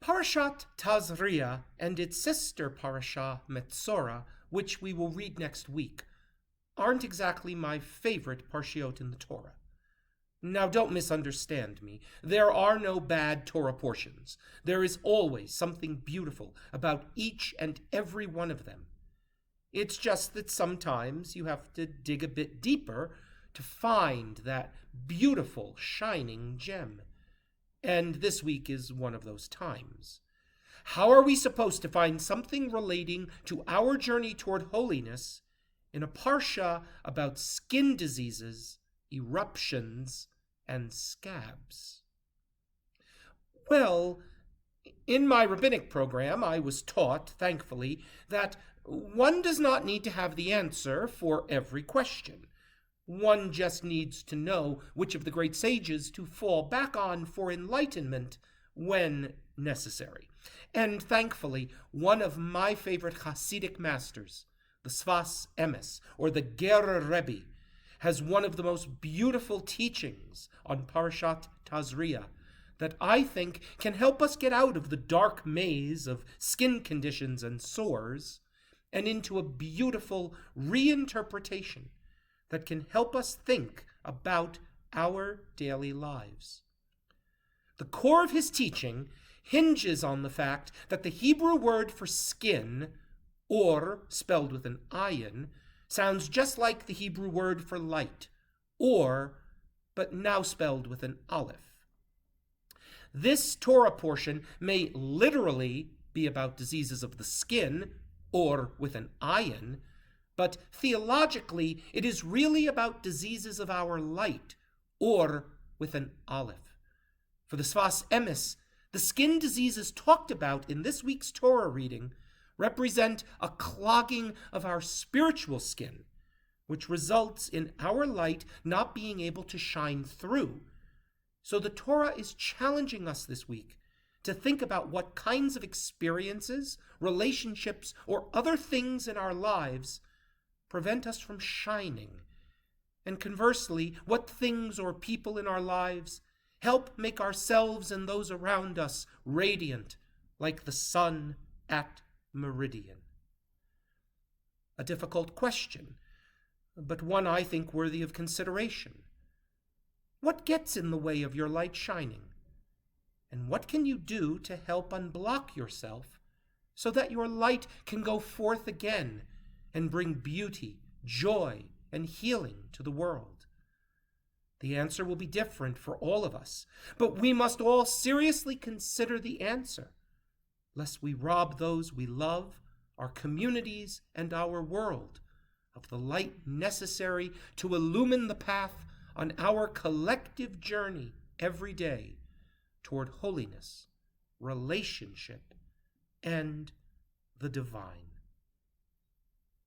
Parashat Tazria and its sister Parashah Metzora, which we will read next week, aren't exactly my favorite parshiot in the Torah. Now, don't misunderstand me. There are no bad Torah portions. There is always something beautiful about each and every one of them. It's just that sometimes you have to dig a bit deeper to find that beautiful, shining gem. And this week is one of those times. How are we supposed to find something relating to our journey toward holiness in a parsha about skin diseases, eruptions, and scabs? Well, in my rabbinic program, I was taught, thankfully, that one does not need to have the answer for every question. One just needs to know which of the great sages to fall back on for enlightenment when necessary. And thankfully, one of my favorite Hasidic masters, the Sfas Emes, or the Ger Rebbe, has one of the most beautiful teachings on Parashat Tazria that I think can help us get out of the dark maze of skin conditions and sores and into a beautiful reinterpretation that can help us think about our daily lives. The core of his teaching hinges on the fact that the Hebrew word for skin, or spelled with an ayin, sounds just like the Hebrew word for light, or, but now spelled with an aleph. This Torah portion may literally be about diseases of the skin, or with an ayin, but theologically it is really about diseases of our light, or with an aleph. For the Sfas Emes, the skin diseases talked about in this week's Torah reading represent a clogging of our spiritual skin, which results in our light not being able to shine through. So the Torah is challenging us this week to think about what kinds of experiences, relationships, or other things in our lives prevent us from shining, and conversely, what things or people in our lives help make ourselves and those around us radiant like the sun at meridian. A difficult question, but one I think worthy of consideration. What gets in the way of your light shining? And what can you do to help unblock yourself so that your light can go forth again and bring beauty, joy, and healing to the world? The answer will be different for all of us, but we must all seriously consider the answer, lest we rob those we love, our communities, and our world of the light necessary to illumine the path on our collective journey every day toward holiness, relationship, and the divine.